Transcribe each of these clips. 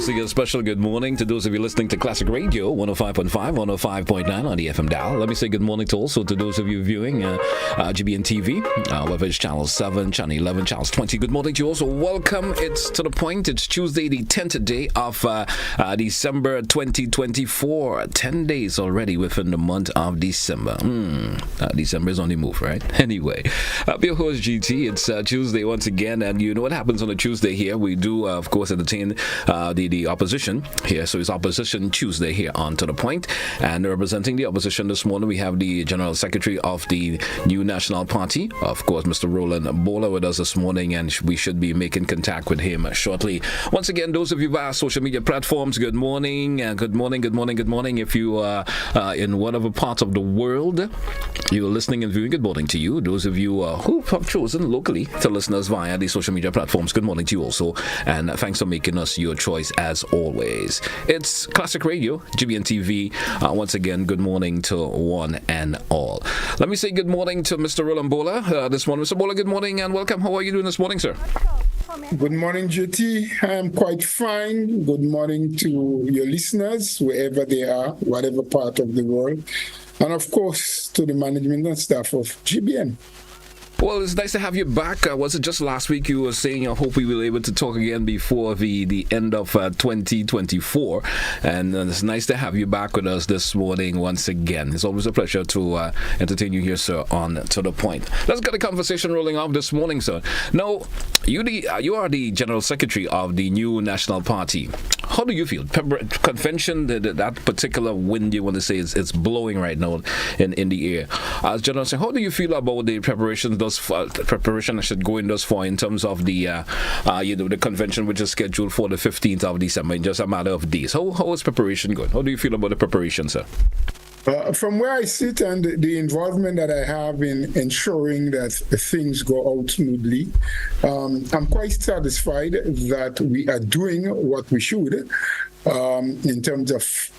say a special good morning to those of you listening to Classic Radio 105.5, 105.9 on the FM dial. Let me say good morning to also to those of you viewing GBN TV, whether it's Channel 7, Channel 11, Channel 20. Good morning to you also. Welcome. It's to the point. It's Tuesday, the 10th day of December 2024. 10 days already within the month of December. December is on the move, right? Anyway, I'm your host GT. It's Tuesday once again, and you know what happens on a Tuesday here. We do, of course, entertain the opposition here. So it's Opposition Tuesday here on To The Point. And representing the opposition this morning, we have the General Secretary of the new National Party, of course, Mr. Roland Bhola, with us this morning, and we should be making contact with him shortly. Once again, those of you via social media platforms, good morning, good morning, good morning, good morning. If you are in whatever part of the world you're listening and viewing, good morning to you. Those of you who have chosen locally to listen to us via the social media platforms, good morning to you also, and thanks for making us your choice as always. It's Classic Radio, GBN TV. Once again, good morning to one and all. Let me say good morning to Mr. Roland Bhola this morning. Mr. Bhola, good morning and welcome. How are you doing this morning, sir? Good morning, JT. I am quite fine. Good morning to your listeners, wherever they are, whatever part of the world. And of course, to the management and staff of GBN. Well, it's nice to have you back. Was it just last week you were saying, I hope we will be able to talk again before the end of 2024. And it's nice to have you back with us this morning once again. It's always a pleasure to entertain you here, sir, on To The Point. Let's get the conversation rolling off this morning, sir. Now, you are the General Secretary of the new National Party. How do you feel? Convention, that particular wind you want to say is blowing right now in the air. As General Secretary, how do you feel about the preparations? Preparation I should go in thus far in terms of the the convention, which is scheduled for the 15th of December in just a matter of days. How is preparation going? How do you feel about the preparation, sir? From where I sit and the involvement that I have in ensuring that things go out smoothly, I'm quite satisfied that we are doing what we should. In terms of,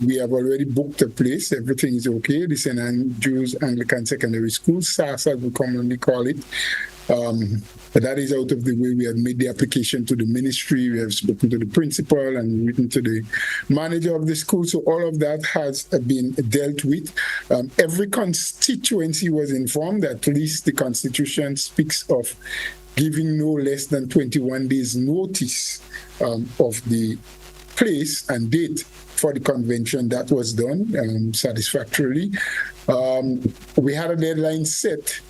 we have already booked a place, everything is okay. The St. Andrew's Anglican Secondary School, SAS as we commonly call it. But that is out of the way. We have made the application to the ministry, we have spoken to the principal and written to the manager of the school. So all of that has been dealt with. Every constituency was informed. At least the Constitution speaks of giving no less than 21 days notice of the place and date for the convention. That was done satisfactorily. We had a deadline set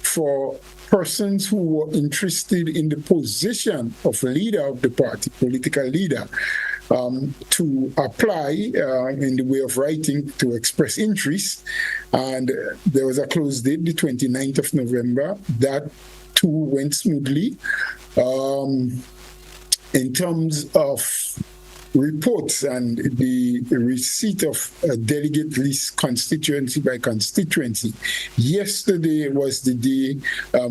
for persons who were interested in the position of leader of the party, political leader, to apply in the way of writing to express interest. And there was a close date, the 29th of November. That too went smoothly. In terms of reports and the receipt of a delegate list constituency by constituency. Yesterday was the day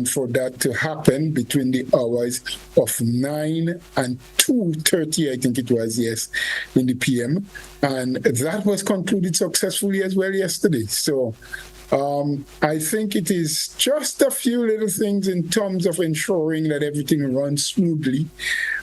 for that to happen between the hours of 9 and 2:30, I think it was, yes, in the PM. And that was concluded successfully as well yesterday. So I think it is just a few little things in terms of ensuring that everything runs smoothly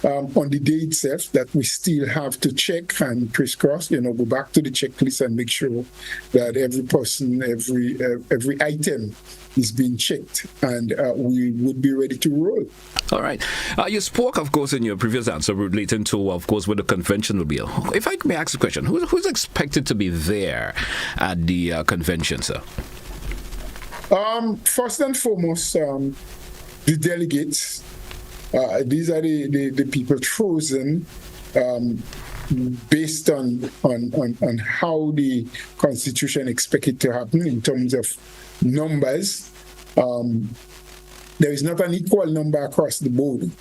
on the day itself that we still have to check and crisscross, go back to the checklist and make sure that every person, every item is being checked, and we would be ready to roll. All right. You spoke, of course, in your previous answer relating to, of course, where the convention will be. If I may ask a question, who's expected to be there at the convention, sir? First and foremost, the delegates. These are the people chosen based on how the Constitution expects it to happen in terms of numbers. There is not an equal number across the board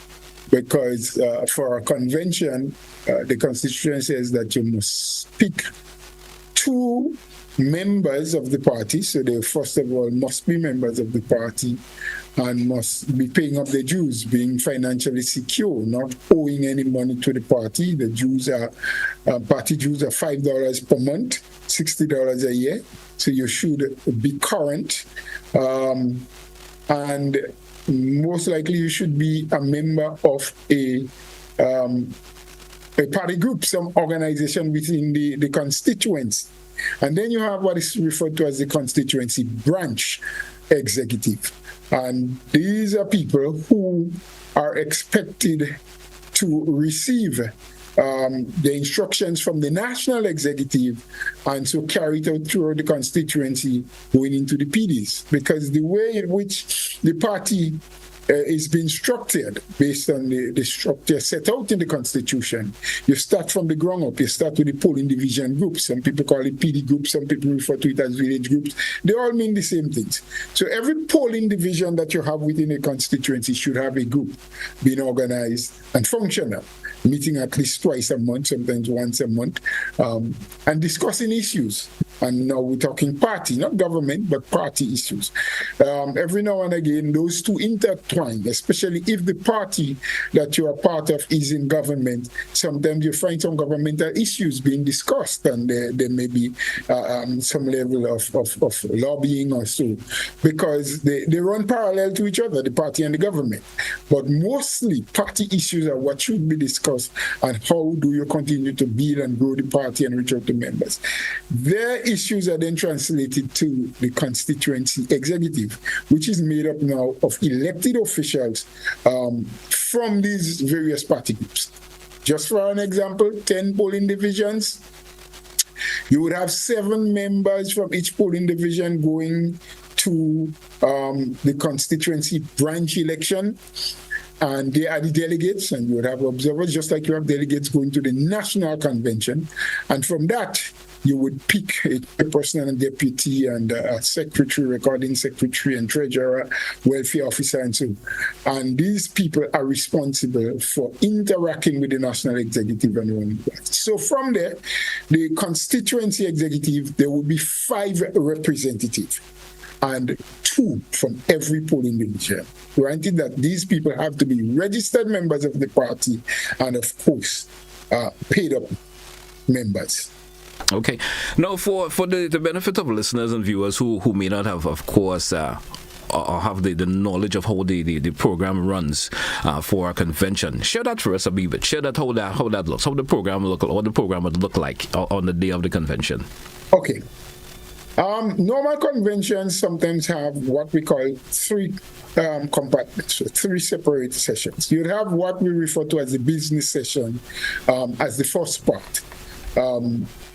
because for a convention, the Constitution says that you must pick 2 members of the party. So they first of all must be members of the party and must be paying up their dues, being financially secure, not owing any money to the party. The dues are, party dues are $5 per month, $60 a year. So you should be current. And most likely you should be a member of a a party group, some organization within the constituency. And then you have what is referred to as the constituency branch executive. And these are people who are expected to receive the instructions from the national executive and so carry it out throughout the constituency going into the PDs. Because the way in which the party is being structured based on the structure set out in the Constitution. You start from the ground up. You start with the polling division groups. Some people call it PD groups. Some people refer to it as village groups. They all mean the same things. So every polling division that you have within a constituency should have a group being organized and functional, meeting at least twice a month, sometimes once a month, and discussing issues. And now we're talking party, not government, but party issues. Every now and again, those two intertwine, especially if the party that you are part of is in government. Sometimes you find some governmental issues being discussed, and there may be some level of lobbying or so, because they run parallel to each other, the party and the government. But mostly, party issues are what should be discussed, and how do you continue to build and grow the party and reach out to members. Their issues are then translated to the constituency executive, which is made up now of elected officials from these various party groups. Just for an example, 10 polling divisions. You would have 7 members from each polling division going to the constituency branch election. And they are the delegates, and you would have observers, just like you have delegates going to the national convention. And from that, you would pick a person and deputy and a secretary, recording secretary and treasurer, welfare officer, and so on. And these people are responsible for interacting with the national executive and running that. So from there, the constituency executive, there will be 5 representatives and 2 from every polling division. Granted that these people have to be registered members of the party and, of course, paid up members. Okay. Now, for the benefit of listeners and viewers who may not have, of course, or have the knowledge of how the program runs for a convention, share that for us a bit. Share that how that looks, how the program would look like on the day of the convention. Okay. Normal conventions sometimes have what we call 3 compartments, so 3 separate sessions. You'd have what we refer to as the business session as the first part.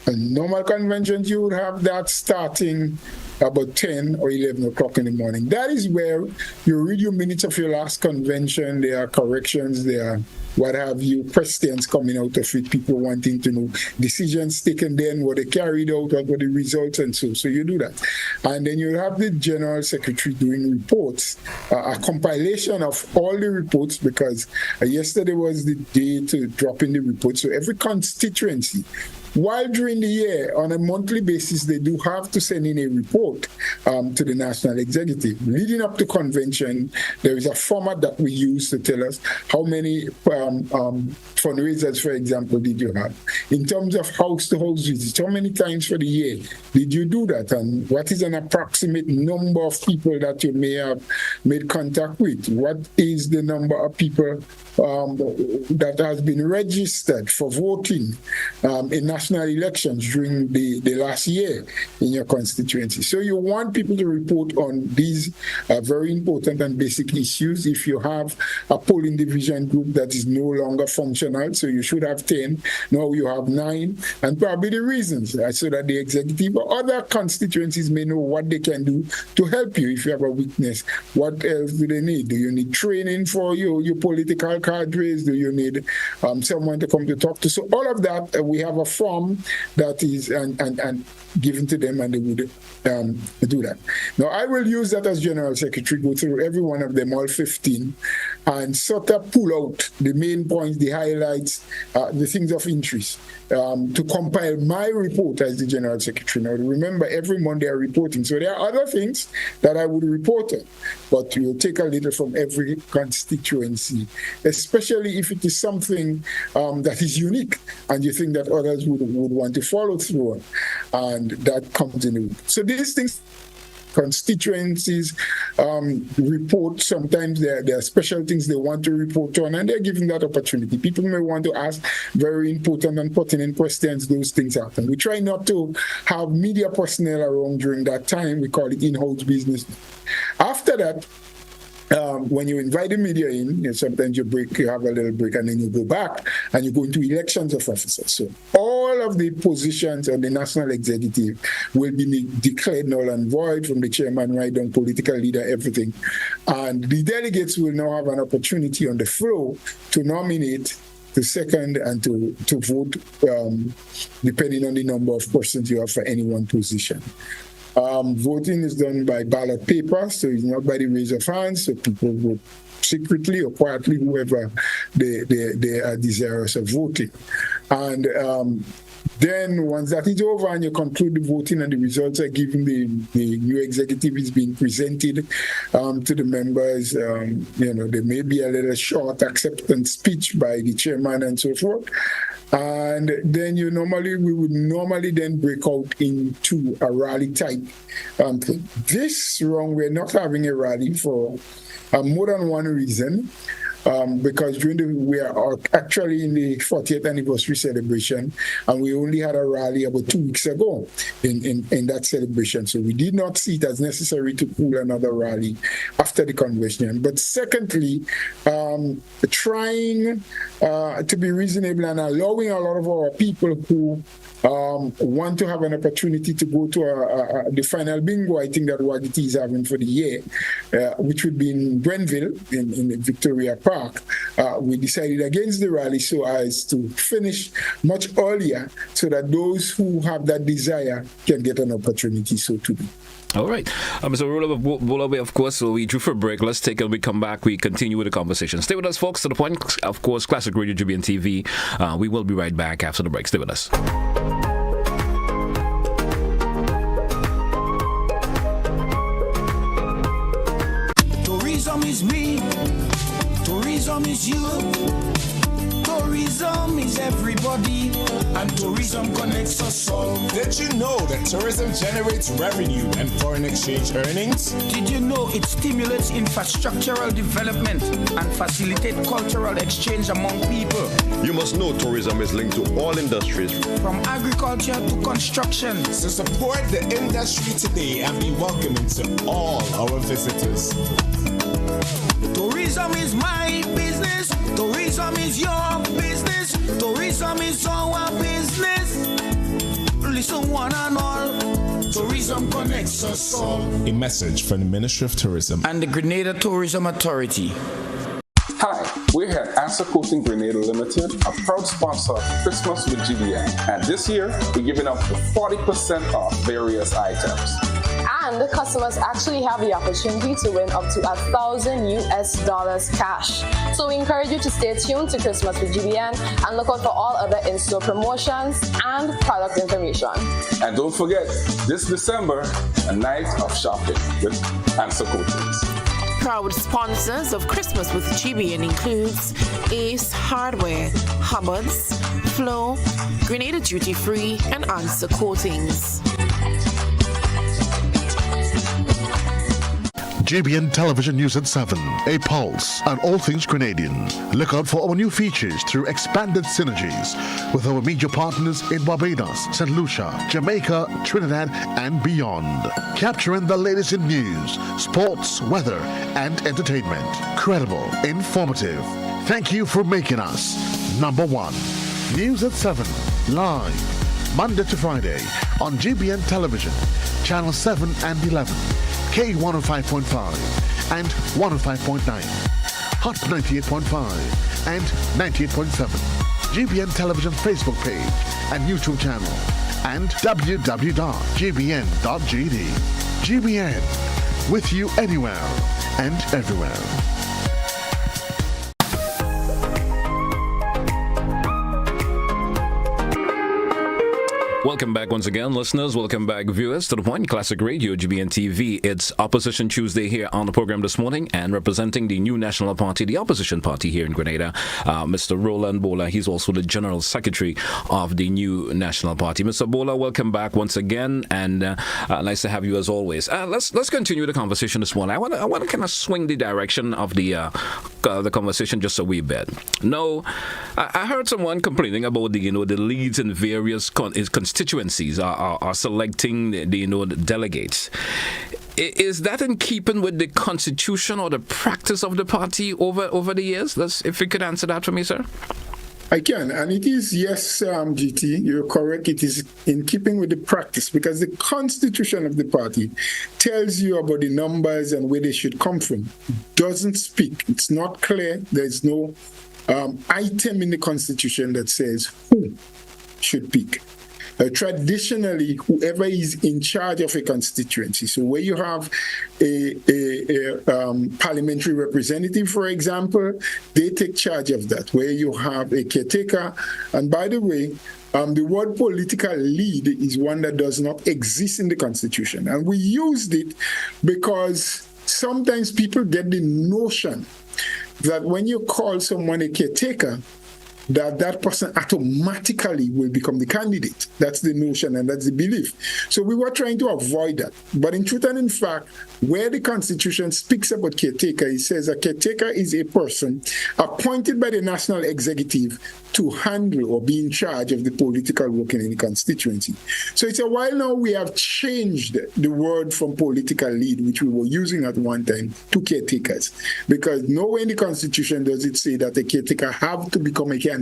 In normal conventions, you would have that starting about 10 or 11 o'clock in the morning. That is where you read your minutes of your last convention. There are corrections, there are what have you, questions coming out of it, people wanting to know decisions taken then, what they carried out, what were the results, and so you do that. And then you have the general secretary doing reports, a compilation of all the reports, because yesterday was the day to drop in the reports. So every constituency, while during the year, on a monthly basis, they do have to send in a report to the national executive. Leading up to convention, there is a format that we use to tell us how many fundraisers, for example, did you have. In terms of house-to-house visits, how many times for the year did you do that? And what is an approximate number of people that you may have made contact with? What is the number of people that has been registered for voting in national elections during the last year in your constituency? So you want people to report on these very important and basic issues. If you have a polling division group that is no longer functional, so you should have 10, now you have 9, and probably the reasons, so that the executive or other constituencies may know what they can do to help you if you have a weakness. What else do they need? Do you need training for your political cadres? Do you need someone to come to talk to? So all of that, we have a form that is and given to them, and they would do that. Now, I will use that as General Secretary, go through every one of them, all 15, and sort of pull out the main points, the highlights, the things of interest, to compile my report as the General Secretary. Now, remember, every Monday I'm reporting, so there are other things that I would report on, but you'll take a little from every constituency, especially if it is something that is unique and you think that others would want to follow through on, and that comes in. So these things constituencies report. Sometimes there are special things they want to report on, and they're given that opportunity. People may want to ask very important and pertinent questions. Those things happen. We try not to have media personnel around during that time. We call it in-house business. After that, when you invite the media in, sometimes you have a little break, and then you go back and you go into elections of officers. So all of the positions on the national executive will be declared null and void, from the chairman right down, political leader, everything. And the delegates will now have an opportunity on the floor to nominate, to second, and to vote, depending on the number of persons you have for any one position. Voting is done by ballot paper, so it's not by the raise of hands, so people vote secretly or quietly, whoever they are desirous of voting. And then once that is over and you conclude the voting and the results are given, the new executive is being presented to the members. There may be a little short acceptance speech by the chairman and so forth. And then we would normally then break out into a rally type. This round, we're not having a rally for more than one reason. Because we are actually in the 40th anniversary celebration, and we only had a rally about 2 weeks ago in that celebration. So we did not see it as necessary to pull another rally after the convention. But secondly, trying to be reasonable and allowing a lot of our people who want to have an opportunity to go to the final bingo, I think that Wagiti is having for the year, which would be in Grenville, in Victoria Park. We decided against the rally so as to finish much earlier, so that those who have that desire can get an opportunity so to do. All right. So Roland, Bhola, of course, so we drew for a break. Let's take it. We come back. We continue with the conversation. Stay with us, folks. To the point, of course, Classic Radio GBN TV. We will be right back after the break. Stay with us. Tourism is me. Tourism is you. Tourism is everybody, and tourism connects us all. Did you know that tourism generates revenue and foreign exchange earnings? Did you know it stimulates infrastructural development and facilitates cultural exchange among people? You must know tourism is linked to all industries, from agriculture to construction. So support the industry today and be welcoming to all our visitors. Tourism is my business. Tourism is your business. Tourism is our business. Listen, one and all. Tourism connects us all. A message from the Ministry of Tourism and the Grenada Tourism Authority. Hi, we're here at Answer Coating Grenada Limited, a proud sponsor of Christmas with GBN. And this year, we're giving up to 40% off various items. And customers actually have the opportunity to win up to $1,000 cash. So we encourage you to stay tuned to Christmas with GBN and look out for all other in-store promotions and product information. And don't forget, this December, a night of shopping with Answer Coatings. Proud sponsors of Christmas with GBN includes Ace Hardware, Hubbard's, Flow, Grenada Duty Free, and Answer Coatings. GBN Television News at 7, a pulse on all things Grenadian. Look out for our new features through expanded synergies with our media partners in Barbados, St. Lucia, Jamaica, Trinidad, and beyond. Capturing the latest in news, sports, weather, and entertainment. Credible, informative. Thank you for making us number one. News at 7, live, Monday to Friday on GBN Television, Channel 7 and 11. K105.5 and 105.9, Hot 98.5 and 98.7, GBN Television Facebook page and YouTube channel, and www.gbn.gd. GBN, with you anywhere and everywhere. Welcome back once again, listeners. Welcome back, viewers, to The Point, Classic Radio, GBN TV. It's Opposition Tuesday here on the program this morning, and representing the new national party, the opposition party here in Grenada, Mr. Roland Bhola. He's also the General Secretary of the new national party. Mr. Bhola, welcome back once again, and nice to have you as always. Let's continue the conversation this morning. I want to kind of swing the direction of the conversation just a wee bit. No, I heard someone complaining about the leads in various constituencies are selecting the delegates. Is that in keeping with the constitution or the practice of the party over the years? If you could answer that for me, sir. I can, and it is, yes, GT, you're correct. It is in keeping with the practice, because the constitution of the party tells you about the numbers and where they should come from. It doesn't speak. It's not clear. There's no item in the constitution that says who should pick. Traditionally, whoever is in charge of a constituency, so where you have a parliamentary representative, for example, they take charge of that. Where you have a caretaker, and by the way, the word political lead is one that does not exist in the constitution, and we used it because sometimes people get the notion that when you call someone a caretaker, that person automatically will become the candidate. That's the notion and that's the belief. So we were trying to avoid that. But in truth and in fact, where the Constitution speaks about caretaker, it says a caretaker is a person appointed by the national executive to handle or be in charge of the political working in the constituency. So it's a while now we have changed the word from political lead, which we were using at one time, to caretakers. Because nowhere in the Constitution does it say that a caretaker have to become a candidate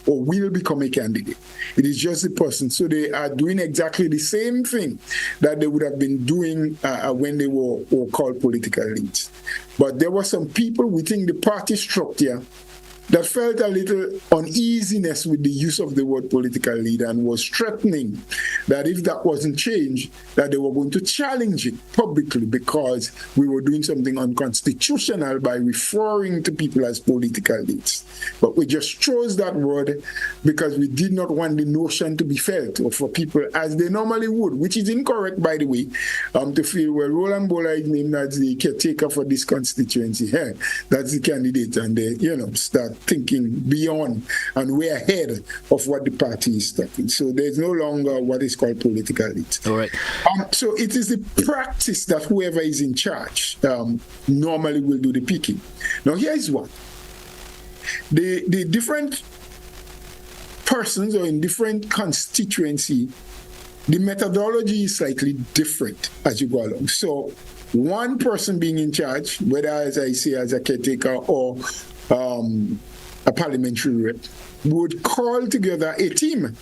or will become a candidate. It is just the person. So they are doing exactly the same thing that they would have been doing when they were called political leads. But there were some people within the party structure that felt a little uneasiness with the use of the word political leader and was threatening that if that wasn't changed, that they were going to challenge it publicly because we were doing something unconstitutional by referring to people as political leads. But we just chose that word because we did not want the notion to be felt or for people as they normally would, which is incorrect, by the way, to feel, well, Roland Bhola is named as the caretaker for this constituency. Hey, that's the candidate, and they, start thinking beyond and way ahead of what the party is thinking. So there's no longer what is called political leads. All right. So it is the practice that whoever is in charge normally will do the picking. Now here is one. The different persons or in different constituency, the methodology is slightly different as you go along. So one person being in charge, whether, as I say, as a caretaker or a parliamentary rep, would call together a team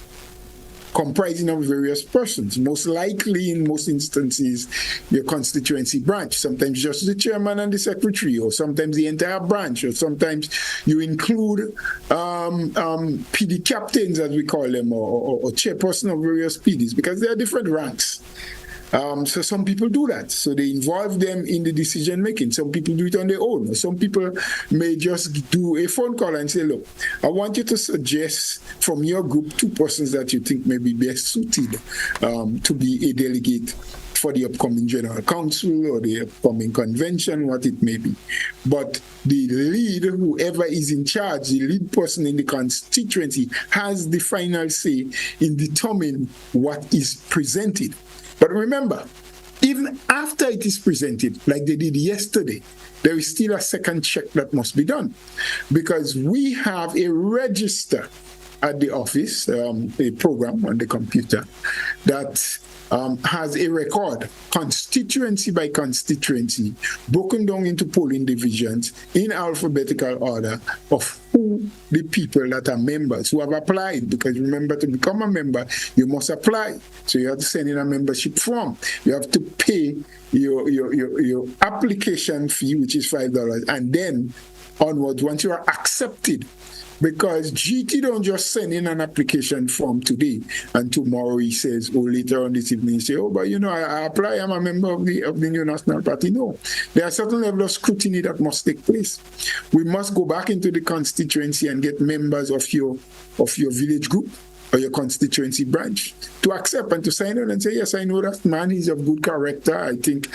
comprising of various persons, most likely in most instances your constituency branch, sometimes just the chairman and the secretary, or sometimes the entire branch, or sometimes you include PD captains, as we call them, or chairperson of various PDs, because there are different ranks. So some people do that. So they involve them in the decision making. Some people do it on their own. Or some people may just do a phone call and say, look, I want you to suggest from your group 2 persons that you think may be best suited to be a delegate for the upcoming General Council or the upcoming convention, what it may be. But the lead, whoever is in charge, the lead person in the constituency, has the final say in determining what is presented. But remember, even after it is presented, like they did yesterday, there is still a second check that must be done. Because we have a register at the office, a program on the computer, that has a record, constituency by constituency, broken down into polling divisions in alphabetical order of who the people that are members who have applied. Because remember, to become a member, you must apply. So you have to send in a membership form. You have to pay your application fee, which is $5, and then onwards, once you are accepted. Because GT don't just send in an application form today and tomorrow he says, or later on this evening, he say, oh, but I apply, I'm a member of the new National Party. No, there are certain level of scrutiny that must take place. We must go back into the constituency and get members of your village group. or your constituency branch to accept and to sign on and say, yes, I know that man, he's of good character. I think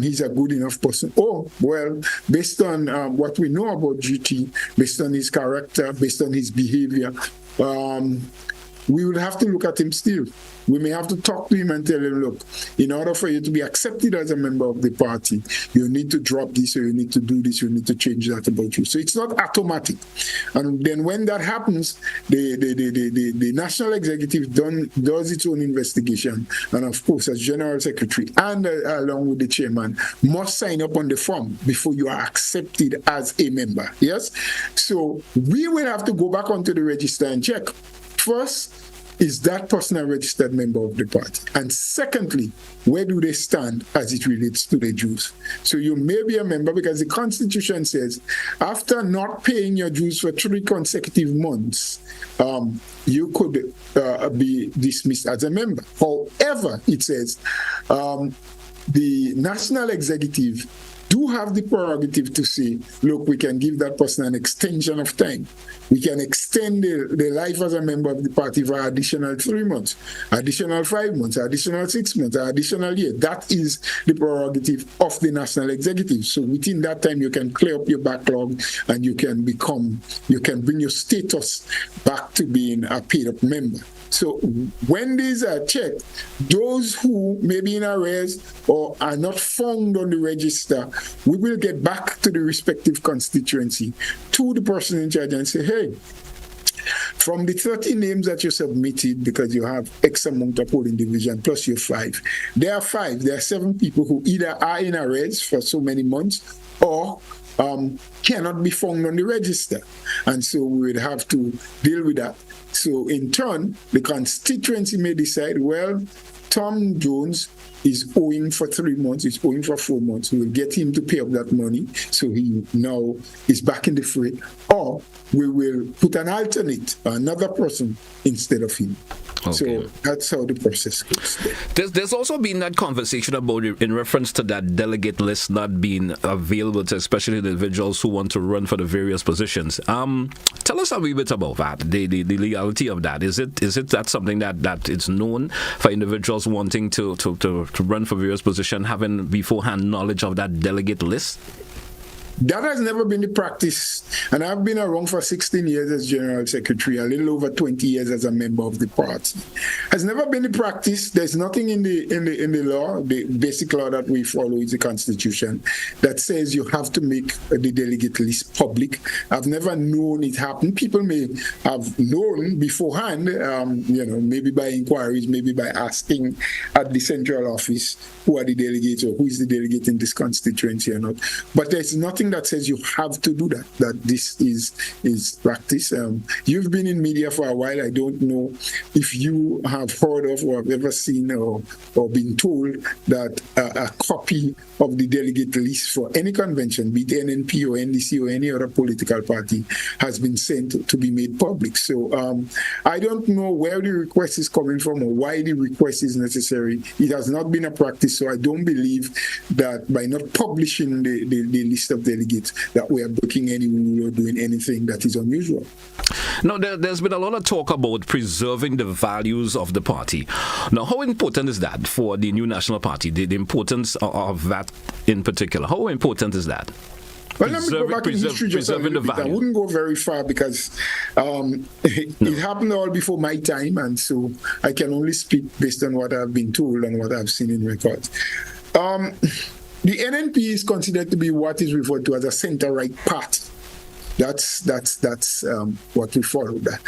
he's a good enough person. Oh, well, based on what we know about GT, based on his character, based on his behavior, we will have to look at him still. We may have to talk to him and tell him, look, in order for you to be accepted as a member of the party, you need to drop this, or you need to do this, you need to change that about you. So it's not automatic. And then when that happens, the National Executive does its own investigation. And of course, as General Secretary and along with the chairman, must sign up on the form before you are accepted as a member. Yes? So we will have to go back onto the register and check. First, is that person a registered member of the party? And secondly, where do they stand as it relates to the dues? So you may be a member because the Constitution says after not paying your dues for 3 consecutive months, you could be dismissed as a member. However, it says the National Executive do have the prerogative to say, look, we can give that person an extension of time. We can extend the life as a member of the party for additional 3 months, additional 5 months, additional 6 months, additional year. That is the prerogative of the National Executive. So within that time, you can clear up your backlog and you can bring your status back to being a paid-up member. So when these are checked, those who may be in arrears or are not found on the register, we will get back to the respective constituency, to the person in charge and say, hey, from the 30 names that you submitted, because you have X amount of polling division plus your 5, there are 7 people who either are in arrears for so many months or cannot be found on the register. And so we would have to deal with that. So in turn, the constituency may decide, well, Tom Jones is owing for 3 months, he's owing for 4 months. We will get him to pay up that money, so he now is back in the fray. Or we will put an alternate, another person instead of him. Okay. So that's how the process goes. There's also been that conversation about, in reference to that delegate list not being available to especially the individuals who want to run for the various positions. Tell us a wee bit about that, the legality of that. Is it that something that it's known for individuals wanting to run for various positions, having beforehand knowledge of that delegate list? That has never been the practice, and I've been around for 16 years as General Secretary, a little over 20 years as a member of the party. Has never been the practice. There's nothing in the law, the basic law that we follow is the Constitution, that says you have to make the delegate list public. I've never known it happen. People may have known beforehand, maybe by inquiries, maybe by asking at the central office who are the delegates or who is the delegate in this constituency or not. But there's nothing that says you have to do that this is practice. You've been in media for a while. I don't know if you have heard of or have ever seen or been told that a copy of the delegate list for any convention, be it NNP or NDC or any other political party, has been sent to be made public. So I don't know where the request is coming from or why the request is necessary. It has not been a practice, so I don't believe that by not publishing the list of delegates that we are breaking any rule or doing anything that is unusual. Now, there's been a lot of talk about preserving the values of the party. Now, how important is that for the new national party, the importance of that in particular? How important is that? Well, let me go back in history just a little bit. I wouldn't go very far because it happened all before my time, and so I can only speak based on what I've been told and what I've seen in records. The NNP is considered to be what is referred to as a center-right party. That's what we follow. That.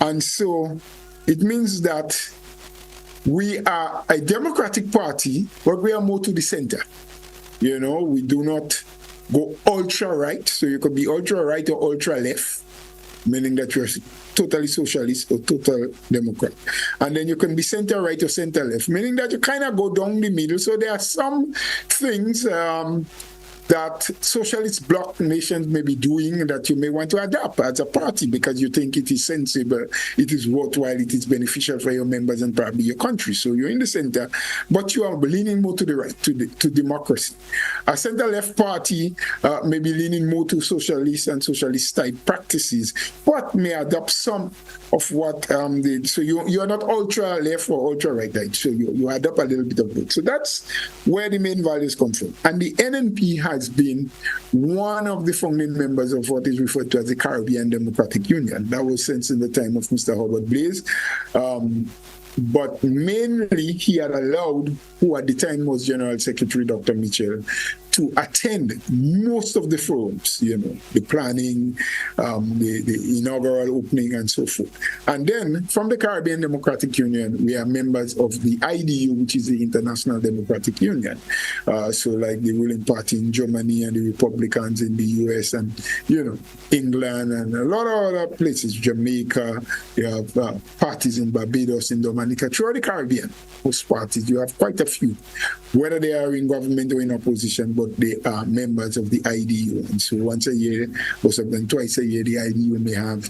And so it means that we are a democratic party, but we are more to the center. We do not go ultra-right, so you could be ultra-right or ultra-left, meaning that you're totally socialist or total Democrat. And then you can be center-right or center-left, meaning that you kind of go down the middle. So there are some things that that socialist bloc nations may be doing that you may want to adopt as a party because you think it is sensible, it is worthwhile, it is beneficial for your members and probably your country. So you're in the center, but you are leaning more to the right, to democracy. A center-left party may be leaning more to socialist and socialist-type practices, but may adopt some of what so you're not ultra-left or ultra-right, so you adopt a little bit of both. So that's where the main values come from. And the NNP has been one of the founding members of what is referred to as the Caribbean Democratic Union. That was since in the time of Mr. Howard Blaze. But mainly he had allowed, who at the time was General Secretary Dr. Mitchell, to attend most of the forums, the planning, the inaugural opening and so forth. And then from the Caribbean Democratic Union, we are members of the IDU, which is the International Democratic Union. So like the ruling party in Germany and the Republicans in the US and, England and a lot of other places, Jamaica, you have parties in Barbados, in Dominica, throughout the Caribbean, most parties, you have quite a few, whether they are in government or in opposition, but they are members of the IDU. And so once a year, or sometimes twice a year, the IDU may have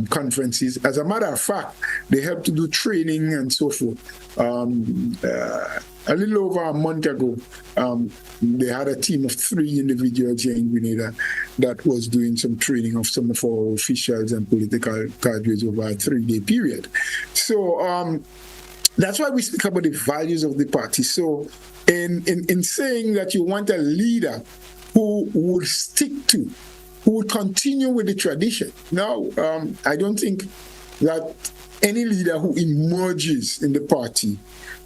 conferences. As a matter of fact, they help to do training and so forth. A little over a month ago, they had a team of 3 individuals here in Grenada that was doing some training of some of our officials and political cadres over a 3-day period. So that's why we speak about the values of the party. So in saying that you want a leader who would stick to, who would continue with the tradition. Now, I don't think that any leader who emerges in the party,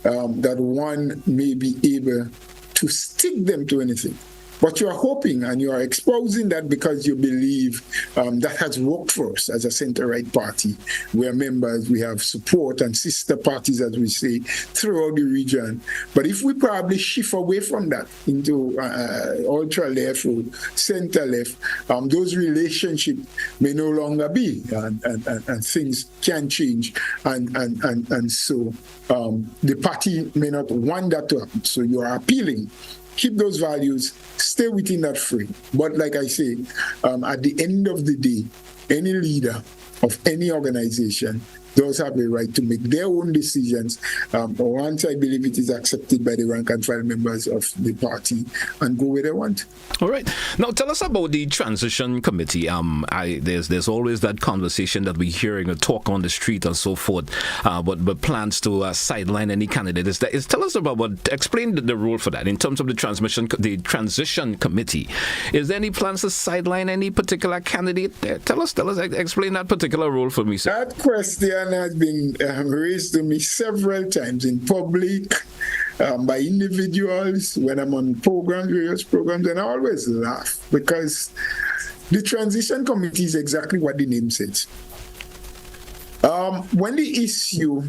that one may be able to stick them to anything. But you are hoping and you are exposing that because you believe that has worked for us as a center-right party. We are members, we have support and sister parties, as we say, throughout the region. But if we probably shift away from that into ultra-left or center-left, those relationships may no longer be, and things can change. And so the party may not want that to happen. So you are appealing. Keep those values, stay within that frame. But like I say, at the end of the day, any leader of any organization does have a right to make their own decisions once I believe it is accepted by the rank and file members of the party and go where they want. All right. Now tell us about the transition committee. There's always that conversation that we're hearing, a talk on the street and so forth, but plans to sideline any candidate. Tell us about explain the rule for that in terms of the transition committee. Is there any plans to sideline any particular candidate? Tell us, explain that particular rule for me, sir. That question has been raised to me several times in public by individuals when I'm on various programs, and I always laugh because the transition committee is exactly what the name says. When the issue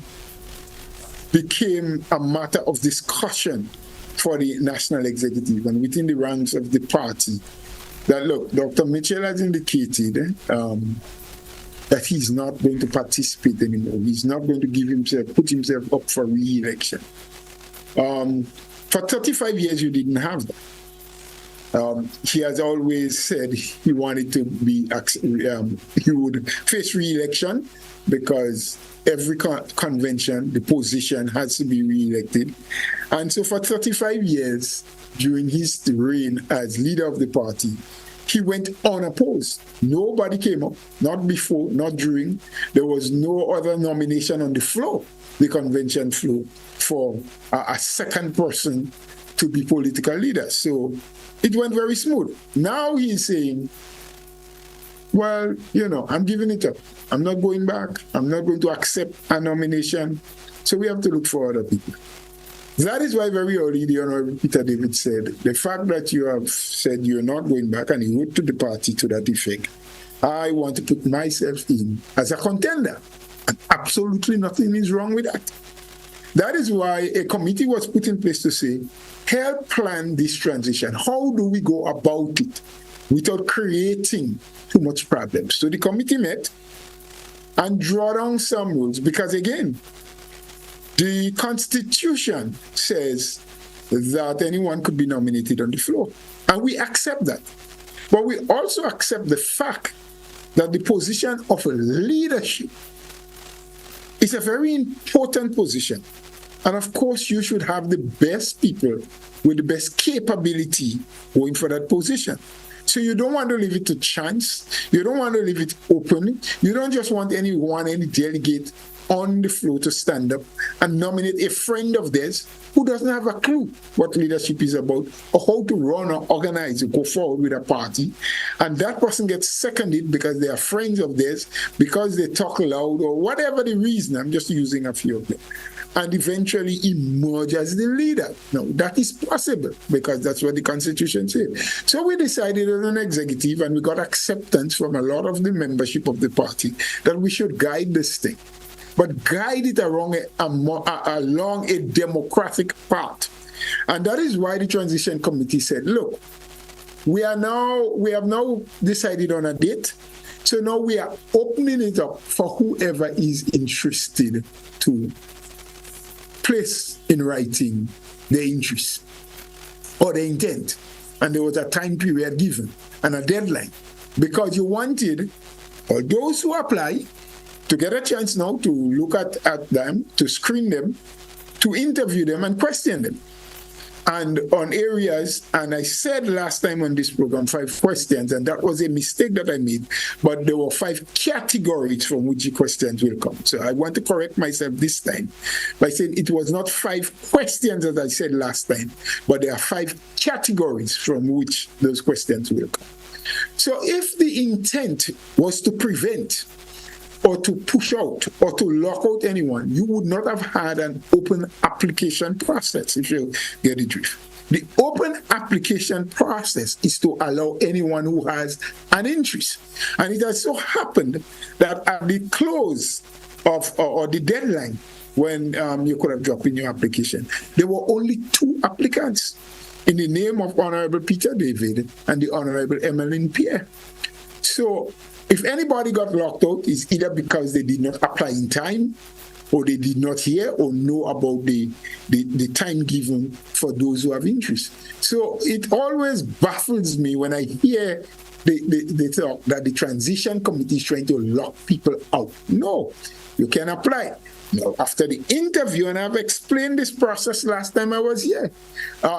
became a matter of discussion for the national executive and within the ranks of the party, that look, Dr. Mitchell has indicated that he's not going to participate anymore. He's not going to put himself up for re-election. For 35 years, you didn't have that. He has always said he wanted to be, he would face re-election because every convention, the position has to be re-elected. And so for 35 years, during his reign as leader of the party, he went unopposed. Nobody came up, not before, not during. There was no other nomination on the floor, the convention floor, for a second person to be political leader. So it went very smooth. Now he's saying, well, I'm giving it up. I'm not going back. I'm not going to accept a nomination. So we have to look for other people. That is why very early the Honorable Peter David said, the fact that you have said you're not going back, and he wrote to the party to that effect, I want to put myself in as a contender. And absolutely nothing is wrong with that. That is why a committee was put in place to say, help plan this transition. How do we go about it without creating too much problems? So the committee met and draw down some rules because, again, the Constitution says that anyone could be nominated on the floor. And we accept that. But we also accept the fact that the position of leadership is a very important position. And of course, you should have the best people with the best capability going for that position. So you don't want to leave it to chance. You don't want to leave it open. You don't just want any delegate on the floor to stand up and nominate a friend of theirs who doesn't have a clue what leadership is about or how to run or organize or go forward with a party. And that person gets seconded because they are friends of theirs, because they talk loud or whatever the reason. I'm just using a few of them. And eventually emerge as the leader. Now, that is possible because that's what the Constitution says. So we decided as an executive, and we got acceptance from a lot of the membership of the party, that we should guide this thing, but guide it along a democratic path. And that is why the Transition Committee said, look, we have now decided on a date. So now we are opening it up for whoever is interested to place in writing their interest or their intent. And there was a time period given and a deadline, because you wanted all those who apply to get a chance now to look at them, to screen them, to interview them and question them. And on areas, and I said last time on this program, 5 questions, and that was a mistake that I made, but there were 5 categories from which the questions will come. So I want to correct myself this time by saying it was not 5 questions as I said last time, but there are 5 categories from which those questions will come. So if the intent was to prevent or to push out or to lock out anyone, you would not have had an open application process, if you get the drift. The open application process is to allow anyone who has an interest. And it has so happened that at the close of or the deadline when you could have dropped in your application, there were only 2 applicants in the name of Honorable Peter David and the Honorable Emmeline Pierre. So if anybody got locked out, it's either because they did not apply in time, or they did not hear or know about the time given for those who have interest. So it always baffles me when I hear they talk that the Transition Committee is trying to lock people out. No, you can apply. Now, after the interview, and I've explained this process last time I was here.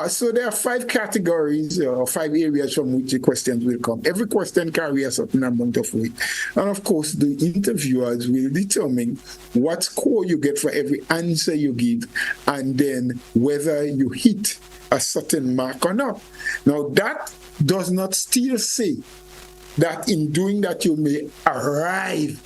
So there are 5 categories or 5 areas from which the questions will come. Every question carries a certain amount of weight. And of course, the interviewers will determine what score you get for every answer you give, and then whether you hit a certain mark or not. Now, that does not still say that in doing that you may arrive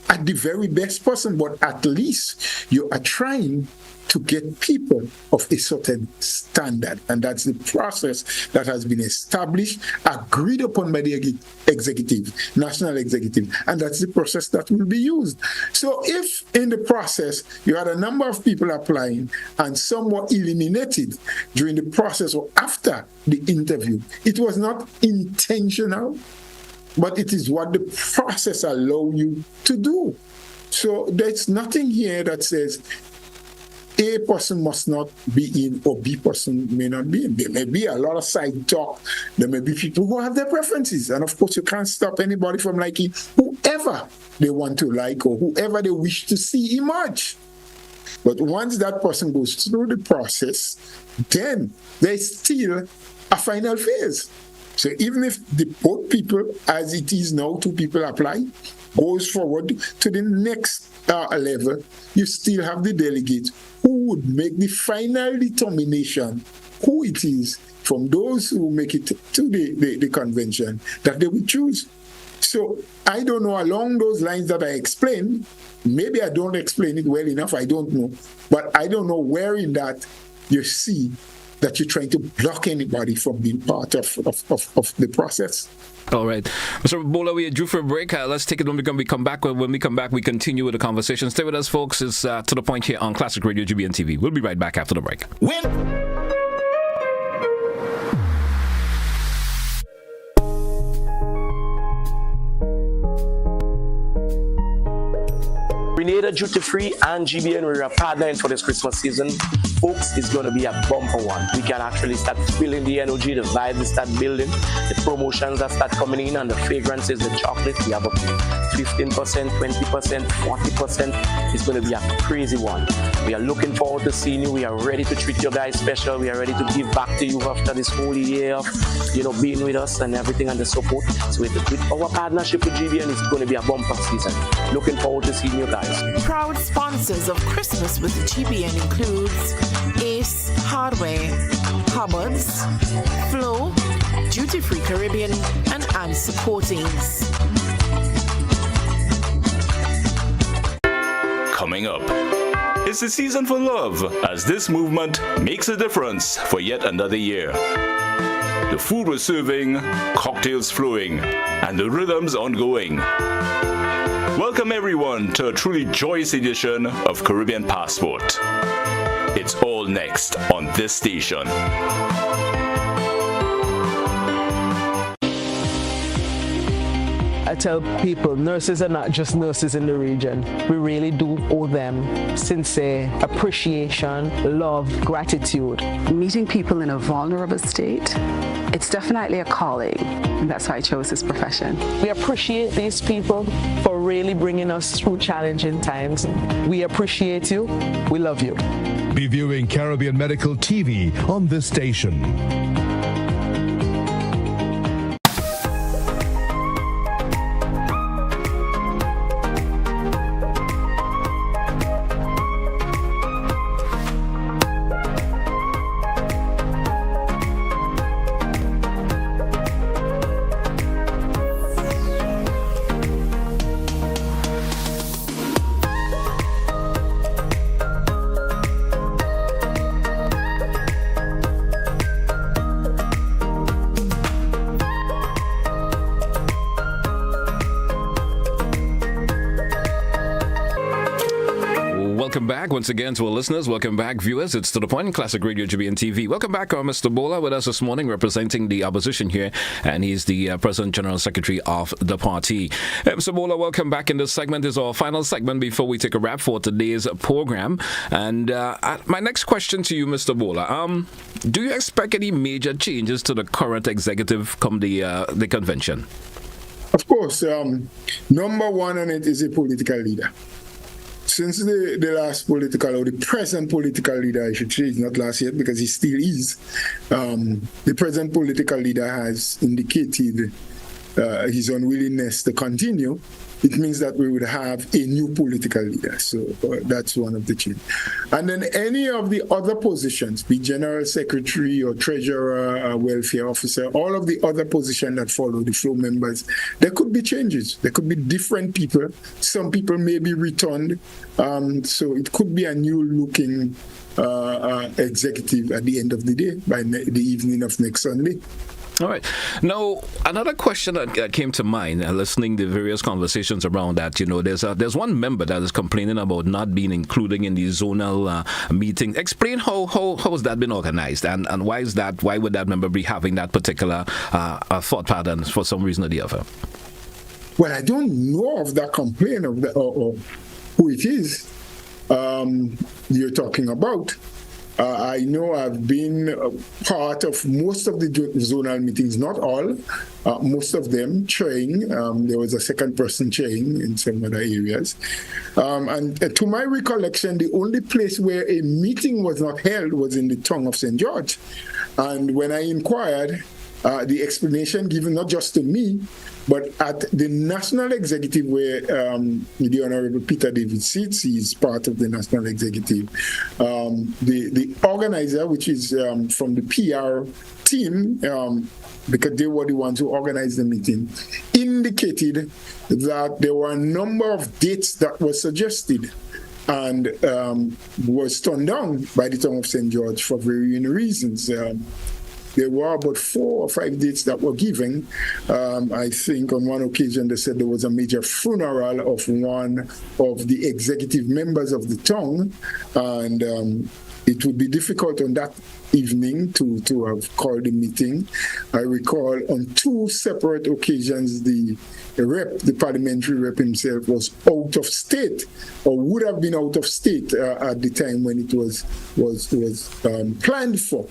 at the very best person, but at least you are trying to get people of a certain standard. And that's the process that has been established, agreed upon by the executive, national executive. And that's the process that will be used. So if in the process you had a number of people applying and some were eliminated during the process or after the interview, it was not intentional, but it is what the process allows you to do. So there's nothing here that says A person must not be in or B person may not be in. There may be a lot of side talk. There may be people who have their preferences. And of course, you can't stop anybody from liking whoever they want to like or whoever they wish to see emerge. But once that person goes through the process, then there's still a final phase. So even if the both people, as it is now, 2 people apply, goes forward to the next level, you still have the delegate who would make the final determination who it is from those who make it to the convention that they will choose. So I don't know, along those lines that I explained, maybe I don't explain it well enough, I don't know, but I don't know where in that you see that you're trying to block anybody from being part of the process. All right. Mr. Bhola, we are due for a break. Let's take it when we come back. When we come back, we continue with the conversation. Stay with us, folks. It's To The Point here on Classic Radio GBN TV. We'll be right back after the break. Grenada Duty Free and GBN, we're partnering for this Christmas season folks, it's going to be a bumper one. We can actually start feeling the energy, the vibe is start building, the promotions that start coming in, and the fragrances, the chocolate. We have up to 15%, 20%, 40%. It's going to be a crazy one. We are looking forward to seeing you. We are ready to treat you guys special. We are ready to give back to you after this whole year of, being with us and everything and the support. So with our partnership with GBN, it's going to be a bumper season. Looking forward to seeing you guys. Proud sponsors of Christmas with GBN includes Ace Hardware, Hubbard's, Flow, Duty Free Caribbean, and Answer Coatings. Coming up, it's the season for love as this movement makes a difference for yet another year. The food we're serving, cocktails flowing, and the rhythms ongoing. Welcome everyone to a truly joyous edition of Caribbean Passport. It's all next on this station. I tell people nurses are not just nurses in the region. We really do owe them sincere appreciation, love, gratitude. Meeting people in a vulnerable state, it's definitely a calling, and that's why I chose this profession. We appreciate these people for really bringing us through challenging times. We appreciate you. We love you. Be viewing Caribbean Medical TV on this station. Welcome back once again to our listeners. Welcome back, viewers. It's To The Point, Classic Radio GBN TV. Welcome back, Mr. Bhola with us this morning, representing the opposition here, and he's the President General Secretary of the party. Mr. Bhola, welcome back. In this segment is our final segment before we take a wrap for today's program. And my next question to you, Mr. Bhola, do you expect any major changes to the current executive come the convention? Of course. Number one on it is a political leader. Since the last political, or the present political leader, I should say, not last yet because he still is, the present political leader has indicated his unwillingness to continue. It means that we would have a new political leader. So that's one of the changes. And then any of the other positions, be general secretary or treasurer, welfare officer, all of the other positions that follow the flow members, there could be changes. There could be different people. Some people may be returned. So it could be a new looking executive at the end of the day, by the evening of next Sunday. All right. Now, another question that came to mind, listening to various conversations around that, there's one member that is complaining about not being included in the zonal meeting. Explain how has that been organized, and why is that? Why would that member be having that particular thought pattern for some reason or the other? Well, I don't know of that complaint of or who it is you're talking about. I know I've been part of most of the zonal meetings, not all, most of them chairing. There was a second person chairing in some other areas. And to my recollection, the only place where a meeting was not held was in the tongue of St. George. And when I inquired, the explanation given not just to me, but at the National Executive, where the Honorable Peter David sits, he's part of the National Executive. The organizer, which is from the PR team, because they were the ones who organized the meeting, indicated that there were a number of dates that were suggested and was turned down by the town of St. George for varying reasons. There were about 4 or 5 dates that were given. I think on one occasion they said there was a major funeral of one of the executive members of the town, and it would be difficult on that evening to have called a meeting. I recall on 2 separate occasions the parliamentary rep himself was out of state, or would have been out of state at the time when it was planned for.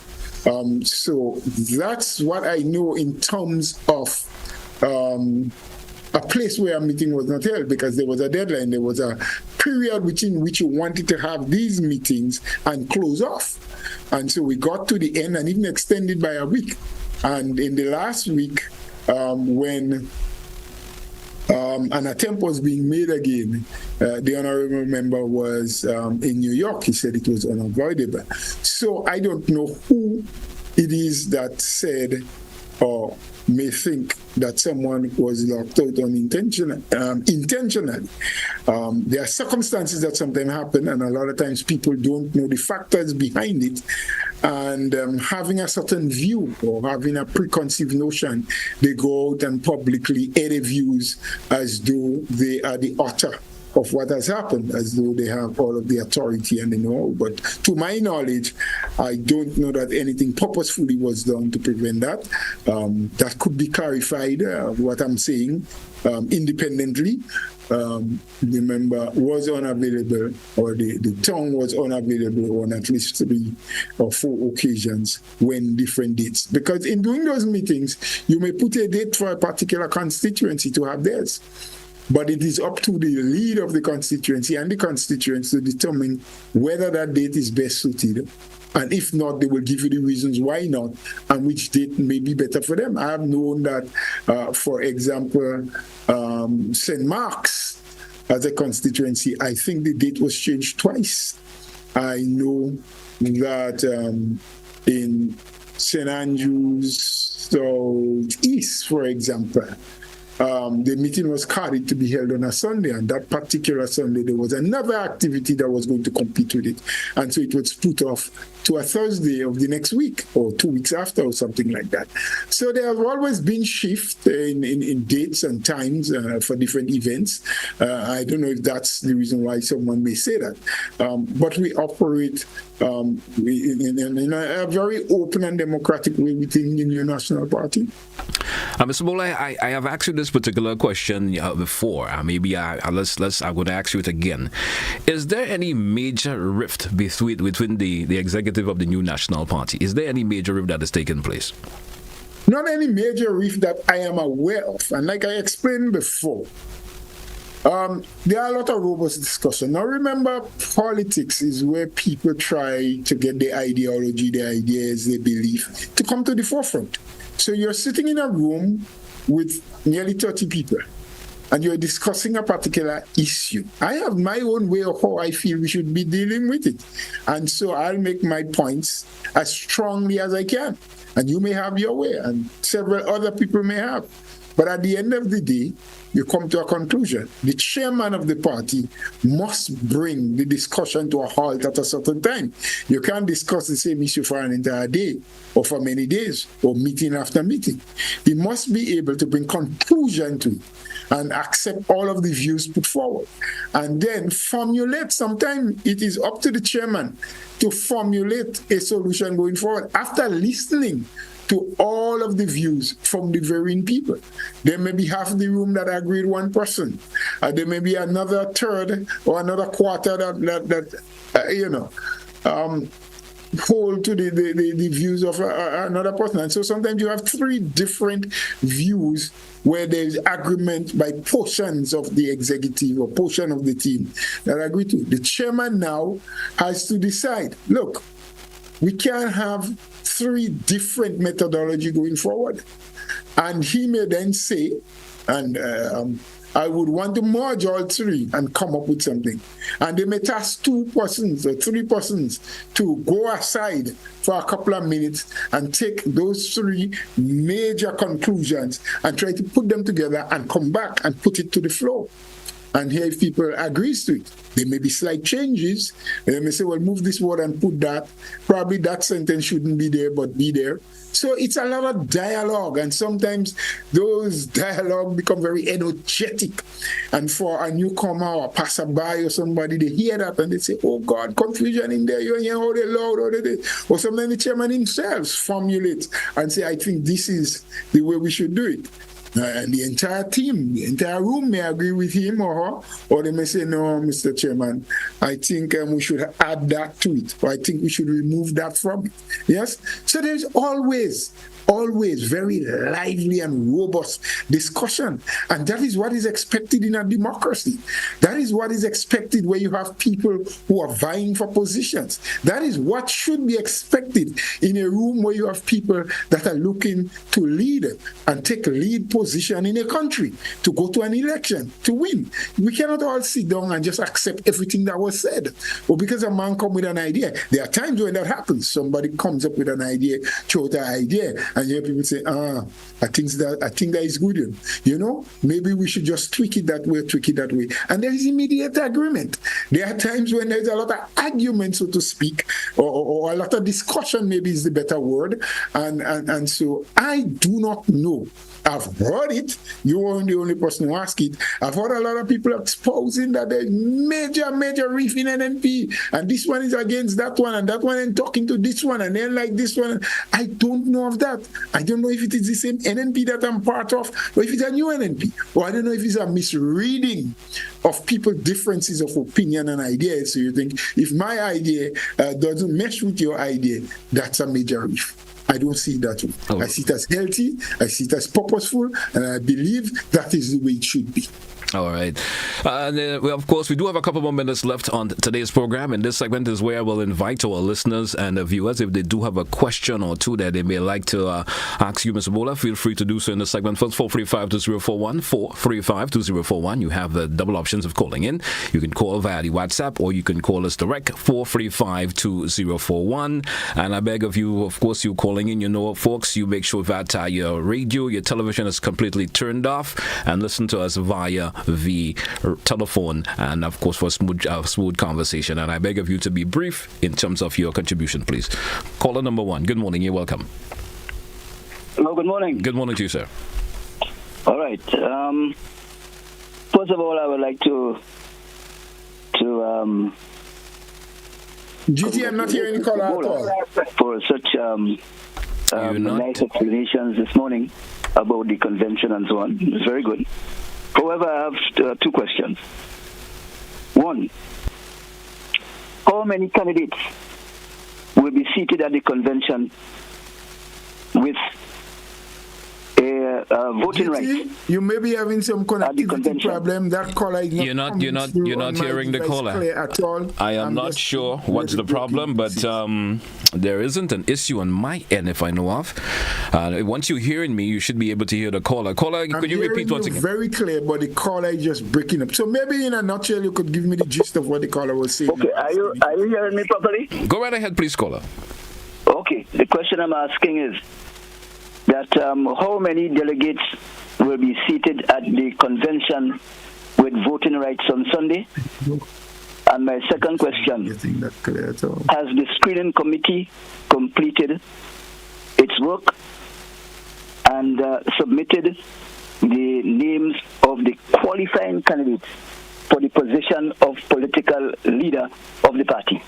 So that's what I know in terms of a place where a meeting was not held, because there was a deadline. There was a period within which you wanted to have these meetings and close off. And so we got to the end and even extended by a week. And in the last week, when an attempt was being made again, the honorable member was in New York. He said it was unavoidable. So I don't know who it is that said or may think that someone was locked out intentionally. There are circumstances that sometimes happen, and a lot of times people don't know the factors behind it. And having a certain view or having a preconceived notion, they go out and publicly air their views as though they are the author of what has happened, as though they have all of the authority and they know. But to my knowledge, I don't know that anything purposefully was done to prevent that. That could be clarified, what I'm saying, independently. The member was unavailable, or the town was unavailable on at least 3 or 4 occasions when different dates. Because in doing those meetings, you may put a date for a particular constituency to have theirs. But it is up to the leader of the constituency and the constituents to determine whether that date is best suited. And if not, they will give you the reasons why not and which date may be better for them. I have known that, for example, St. Mark's as a constituency, I think the date was changed twice. I know that in St. Andrews South East, for example, the meeting was carried to be held on a Sunday, and that particular Sunday there was another activity that was going to compete with it, and so it was put off to a Thursday of the next week or 2 weeks after or something like that. So there have always been shifts in dates and times for different events. I don't know if that's the reason why someone may say that, but we operate in a very open and democratic way within the new National Party. Mr. Bhola, I have asked you this particular question before. I'm going to ask you it again. Is there any major rift between the executive of the new National Party? Is there any major rift that has taken place? Not any major rift that I am aware of. And like I explained before, there are a lot of robust discussion. Now remember, politics is where people try to get the ideology, the ideas, their belief to come to the forefront. So you're sitting in a room with nearly 30 people and you're discussing a particular issue. I have my own way of how I feel we should be dealing with it. And so I'll make my points as strongly as I can. And you may have your way, and several other people may have. But at the end of the day, you come to a conclusion. The chairman of the party must bring the discussion to a halt at a certain time. You can't discuss the same issue for an entire day or for many days or meeting after meeting. He must be able to bring conclusion to it and accept all of the views put forward. And then formulate, sometimes it is up to the chairman to formulate a solution going forward after listening to all of the views from the varying people. There may be half the room that agreed 1%. There may be another third or another quarter that hold to the views of another person. And so sometimes you have 3 different views where there's agreement by portions of the executive or portion of the team that agree to. The chairman now has to decide, look, we can't have 3 different methodology going forward. And he may then say, and I would want to merge all 3 and come up with something. And they may task 2 persons or 3 persons to go aside for a couple of minutes and take those 3 major conclusions and try to put them together and come back and put it to the floor. And here if people agree to it, there may be slight changes. They may say, well, move this word and put that. Probably that sentence shouldn't be there, but be there. So it's a lot of dialogue, and sometimes those dialogue become very energetic. And for a newcomer or passerby or somebody, they hear that and they say, "Oh God, confusion in there, you hear how they loud, how they." Or sometimes the chairman himself formulates and say, "I think this is the way we should do it." And the entire team, the entire room may agree with him or her, or they may say, "No, Mr. Chairman, I think we should add that to it, or I think we should remove that from it." Yes? So there's always very lively and robust discussion. And that is what is expected in a democracy. That is what is expected where you have people who are vying for positions. That is what should be expected in a room where you have people that are looking to lead and take a lead position in a country, to go to an election, to win. We cannot all sit down and just accept everything that was said. Or because a man comes with an idea, there are times when that happens. Somebody comes up with an idea, throw the idea, and you hear people say, I think that is good. You know, maybe we should just tweak it that way. And there is immediate agreement. There are times when there's a lot of argument, so to speak, or a lot of discussion, maybe is the better word. And so I do not know. I've heard it. You weren't the only person who asked it. I've heard a lot of people exposing that there's major reef in NNP, and this one is against that one, and that one and talking to this one, and then like this one. I don't know of that. I don't know if it is the same NNP that I'm part of, or if it's a new NNP, or I don't know if it's a misreading of people's differences of opinion and ideas. So you think if my idea doesn't mesh with your idea, that's a major reef. I don't see it that way. Oh. I see it as healthy, I see it as purposeful, and I believe that is the way it should be. All right. Of course, we do have a couple more minutes left on today's program, and this segment is where I will invite our listeners and the viewers, if they do have a question or two that they may like to ask you, Mr. Bhola, feel free to do so in the segment. First, 435-2041, 435-2041. You have the double options of calling in. You can call via the WhatsApp, or you can call us direct, 435-2041. And I beg of you, of course, you calling in, you know, folks, you make sure that your radio, your television is completely turned off, and listen to us via the telephone, and of course for smooth conversation. And I beg of you to be brief in terms of your contribution, please. Caller number one. Good morning. You're welcome. Hello. Good morning. Good morning to you, sir. All right. First of all, I would like to GT, I'm not hearing the caller at all. For such nice explanations this morning about the convention and so on. It's very good. However, I have two questions. One, how many candidates will be seated at the convention with voting rights? You may be having some connectivity problem. That caller is not you're not hearing the caller at all. I am not sure what's the problem, but there isn't an issue on my end if I know of. Once you're hearing me, you should be able to hear the caller. Caller, could you repeat once again? Very clear, but the caller is just breaking up. So maybe in a nutshell, you could give me the gist of what the caller was saying. Okay, are you hearing me properly? Go right ahead, please, caller. Okay, the question I'm asking is that how many delegates will be seated at the convention with voting rights on Sunday? And my second question, has the screening committee completed its work and submitted the names of the qualifying candidates for the position of political leader of the party?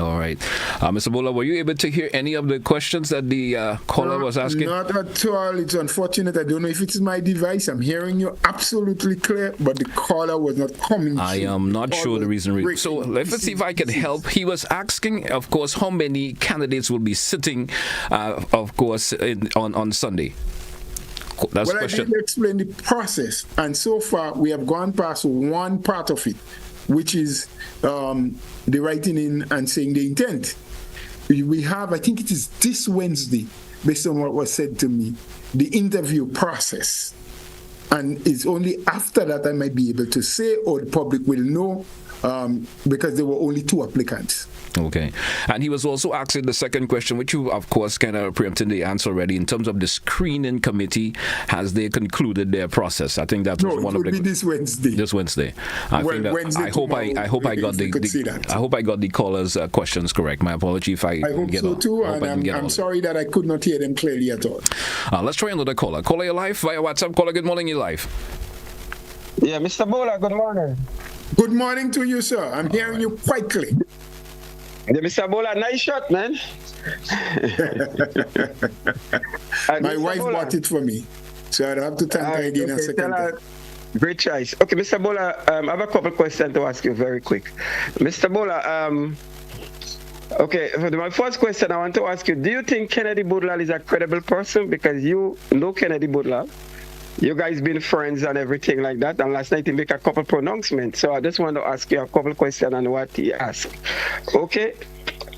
All right. Mr. Bhola, were you able to hear any of the questions that the caller was asking? Not at all. It's unfortunate. I don't know if it's my device. I'm hearing you absolutely clear, but the caller was not coming. I am not sure the reason. So let's see if I can help. He was asking, of course, how many candidates will be sitting, of course, on Sunday. That's the question. I did explain the process, and so far we have gone past one part of it, which is the writing in and saying the intent. We have, I think it is this Wednesday, based on what was said to me, the interview process. And it's only after that I might be able to say, or the public will know, because there were only 2 applicants. Okay. And he was also asking the second question, which you, of course, kind of preempted the answer already. In terms of the screening committee, has they concluded their process? I think that was one of the. This Wednesday. This Wednesday. I hope I got the callers' questions correct. My apology if I hope get so on. too, and I'm sorry that I could not hear them clearly at all. Let's try another caller. Caller, you're live via WhatsApp. Caller, good morning, you're live. Yeah, Mr. Bhola, good morning. Good morning to you, sir. I'm hearing you quite clear. Yeah, Mr. Bhola, nice shot, man. My wife bought it for me, so I'd have to thank her again a second time. Great choice. Okay, Mr. Bhola, I have a couple questions to ask you very quick. Mr. Bhola, okay, for my first question, I want to ask you, do you think Kennedy Bhola is a credible person? Because you know Kennedy Bhola. You guys been friends and everything like that, and last night he made a couple pronouncements. So I just want to ask you a couple questions on what he asked. Okay?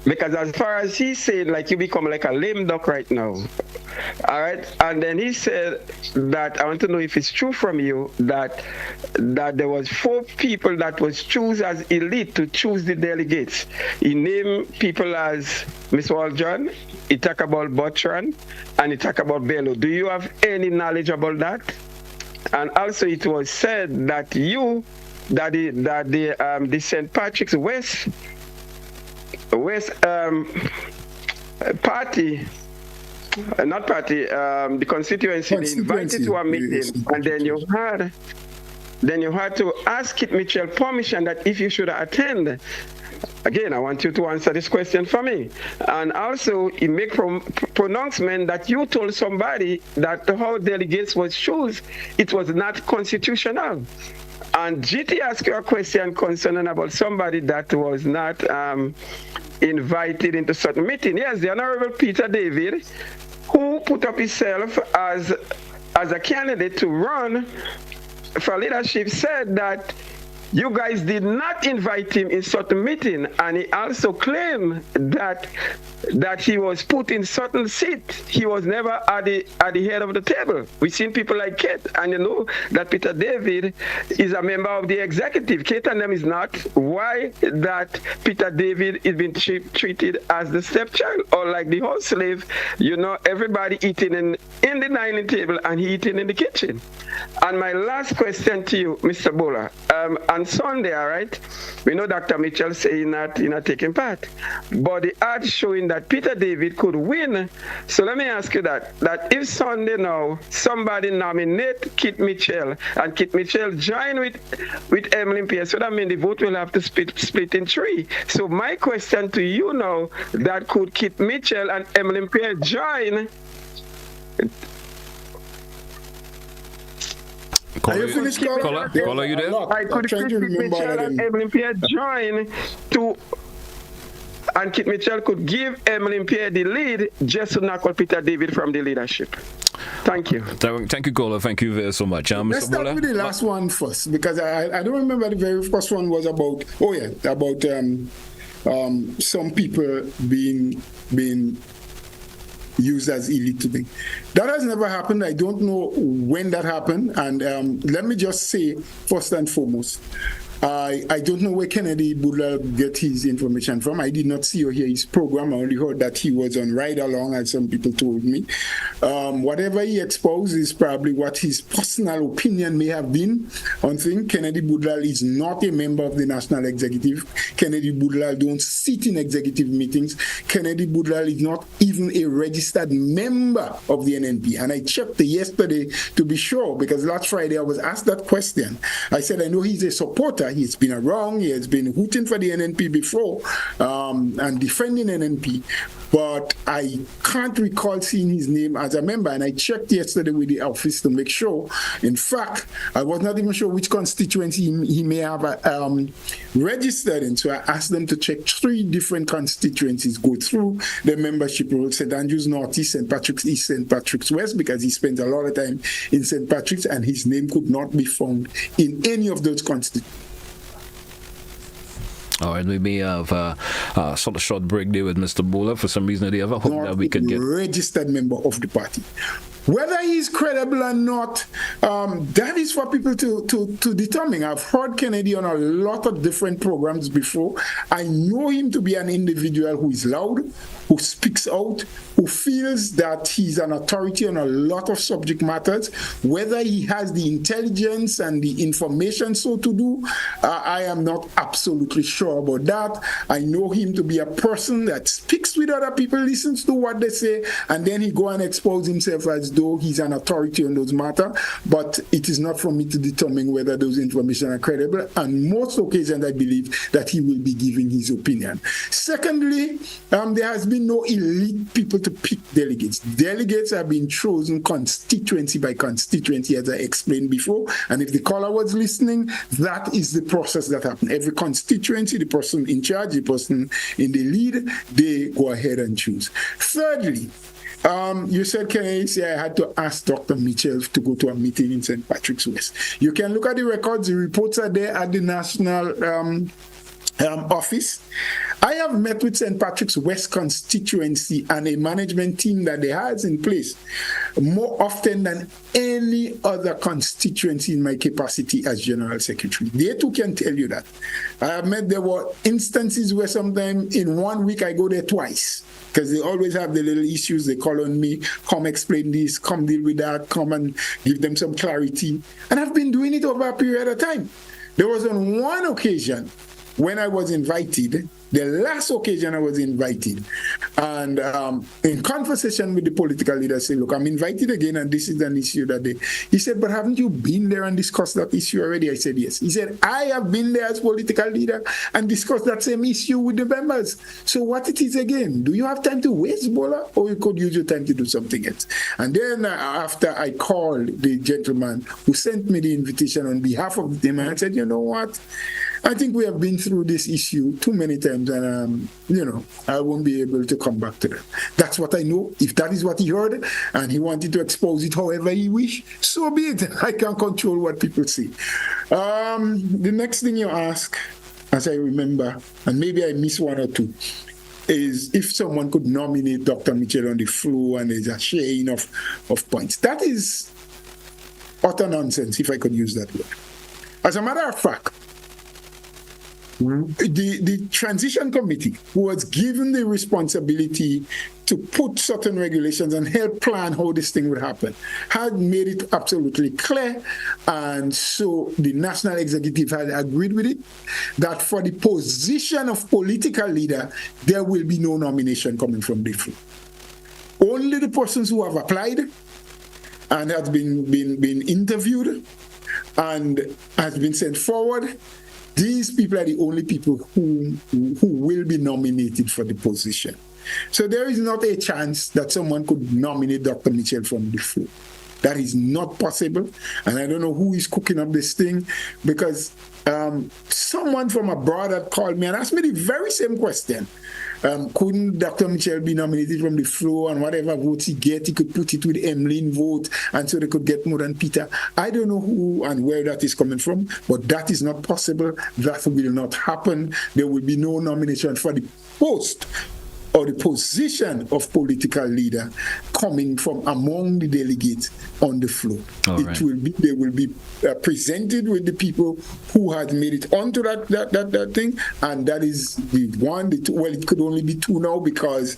Because as far as he said, like you become like a lame duck right now. All right? And then he said that, I want to know if it's true from you, that there was 4 people that was chosen as elite to choose the delegates. He named people as Miss Waldron, he talked about Botran, and he talked about Bello. Do you have any knowledge about that? And also it was said that the St. Patrick's West party, not party, the constituency, they invited to a meeting, and then you had to ask Kit Mitchell permission that if you should attend. Again, I want you to answer this question for me. And also, he make pronouncement that you told somebody that how delegates was chosen, it was not constitutional. And GT asked you a question concerning about somebody that was not invited into certain meeting. Yes, the Honorable Peter David, who put up himself as a candidate to run for leadership, said that you guys did not invite him in certain meeting, and he also claimed that he was put in certain seat. He was never at the head of the table. We've seen people like Kate, and you know that Peter David is a member of the executive. Kate and them is not. Why that Peter David is being treated as the stepchild or like the house slave? You know, everybody eating in the dining table and he eating in the kitchen. And my last question to you, Mr. Bhola, on Sunday, all right, we know Dr. Mitchell saying that you're not taking part, but the odds showing that Peter David could win. So let me ask you that if Sunday now somebody nominate Kit Mitchell and Kit Mitchell join with Emily Pierce, so that means the vote will have to split in 3. So my question to you now, that could Kit Mitchell and Emily Pierce join? Are you finished, Caller, you there? I could Kit Mitchell and Emily Pierre join to, and Kit Mitchell could give Emily Pierre the lead just to knock out Peter David from the leadership. Thank you. Thank you, caller. Thank you very so much. Let's start with the last one first, because I don't remember the very first one was about some people being used as elite today. That has never happened. I don't know when that happened. And let me just say, first and foremost, I don't know where Kennedy Bhola get his information from. I did not see or hear his program. I only heard that he was on Ride Along, as some people told me. Whatever he exposed is probably what his personal opinion may have been on things. Kennedy Bhola is not a member of the National Executive. Kennedy Bhola don't sit in executive meetings. Kennedy Bhola is not even a registered member of the NNP. And I checked yesterday to be sure, because last Friday I was asked that question. I said, I know he's a supporter. He's been around. He has been hooting for the NNP before and defending NNP. But I can't recall seeing his name as a member. And I checked yesterday with the office to make sure. In fact, I was not even sure which constituency he may have registered in. So I asked them to check 3 different constituencies, go through the membership role: St. Andrews North East, St. Patrick's East, St. Patrick's West, because he spends a lot of time in St. Patrick's, and his name could not be found in any of those constituencies. All right, we may have a sort of short break there with Mr. Bhola. For some reason or the other, hope that we could get registered member of the party. Whether he's credible or not, that is for people to determine. I've heard Kennedy on a lot of different programs before. I know him to be an individual who is loud, who speaks out, who feels that he's an authority on a lot of subject matters. Whether he has the intelligence and the information so to do, I am not absolutely sure about that. I know him to be a person that speaks with other people, listens to what they say, and then he go and expose himself as though he's an authority on those matters. But it is not for me to determine whether those information are credible. And most occasions, I believe that he will be giving his opinion. Secondly, there has been no elite people to pick delegates. Delegates have been chosen constituency by constituency, as I explained before. And if the caller was listening, that is the process that happened. Every constituency, the person in charge, the person in the lead, they go ahead and choose. Thirdly, you said, Kennedy, I had to ask Dr. Mitchell to go to a meeting in St. Patrick's West. You can look at the records. The reports are there at the national office. I have met with St. Patrick's West constituency and a management team that they has in place more often than any other constituency in my capacity as General Secretary. They too can tell you that. I have met, there were instances where sometimes in 1 week I go there twice, because they always have the little issues. They call on me, come explain this, come deal with that, come and give them some clarity. And I've been doing it over a period of time. There was on one occasion when I was invited, the last occasion I was invited, and in conversation with the political leader, I said, look, I'm invited again, and this is an issue that he said, but haven't you been there and discussed that issue already? I said, yes. He said, I have been there as political leader and discussed that same issue with the members. So what it is again? Do you have time to waste, Bhola, or you could use your time to do something else? And then after I called the gentleman who sent me the invitation on behalf of the team, I said, you know what? I think we have been through this issue too many times, and I won't be able to come back to that. That's what I know. If that is what he heard and he wanted to expose it however he wished, so be it. I can't control what people say. The next thing you ask, as I remember, and maybe I miss one or two, is if someone could nominate Dr. Mitchell on the floor and there's a sharing of points. That is utter nonsense, if I could use that word. As a matter of fact, the transition committee, who was given the responsibility to put certain regulations and help plan how this thing would happen, had made it absolutely clear, and so the national executive had agreed with it, that for the position of political leader, there will be no nomination coming from the floor. Only the persons who have applied and has been interviewed and has been sent forward, these people are the only people who will be nominated for the position. So there is not a chance that someone could nominate Dr. Mitchell from the floor. That is not possible. And I don't know who is cooking up this thing, because someone from abroad had called me and asked me the very same question. Couldn't Dr. Mitchell be nominated from the floor, and whatever votes he get, he could put it with Emmeline vote, and so they could get more than Peter? I don't know who and where that is coming from, but that is not possible. That will not happen. There will be no nomination for the post or the position of political leader coming from among the delegates on the floor. They will be presented with the people who had made it onto that thing, and that is the one. It could only be two now, because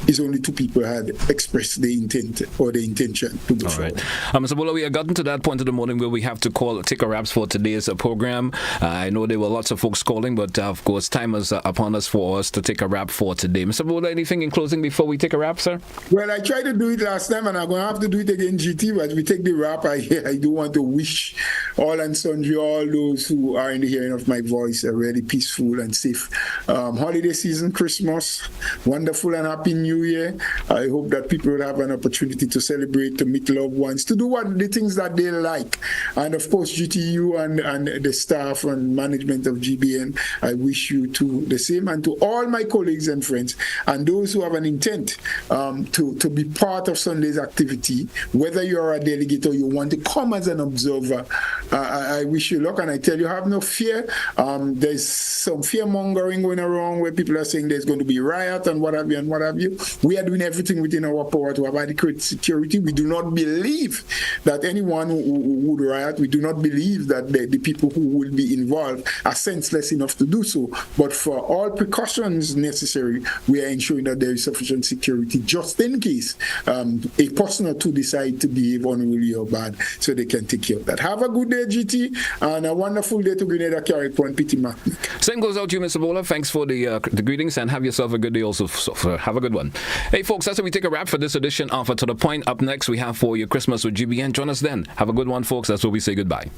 it's only two people had expressed the intent or the intention to go forward. Mr. Bhola, we have gotten to that point of the morning where we have to take a wraps for today's program. I know there were lots of folks calling, but of course time is upon us for us to take a wrap for today. Mr. Bhola, anything in closing before we take a wrap, sir? Well, I tried to do it last time, and I'm going to have to do it again, GT. But as we take the wrap, I do want to wish all and sundry, all those who are in the hearing of my voice, a really peaceful and safe holiday season, Christmas, wonderful and happy New Year. I hope that people will have an opportunity to celebrate, to meet loved ones, to do the things that they like. And of course, GTU and the staff and management of GBN, I wish you to the same, and to all my colleagues and friends, and those who have an intent to be part of Sunday's activity, whether you're a delegate or you want to come as an observer. I wish you luck, and I tell you, have no fear. There's some fear mongering going around where people are saying there's going to be riot and what have you. we are doing everything within our power to have adequate security. We do not believe that anyone who would riot, we do not believe that the people who will be involved are senseless enough to do so. But for all precautions necessary, we are ensuring that there is sufficient security just in case a person or two decide to behave unruly or bad, so they can take care of that. Have a good day, GT, and a wonderful day to Grenada, Carrick, and Pity Martin. Same goes out to you, Mr. Bhola. Thanks for the greetings, and have yourself a good day also. So have a good one. Hey, folks, that's how we take a wrap for this edition of To The Point. Up next, we have for you Christmas with GBN. Join us then. Have a good one, folks. That's where we say goodbye.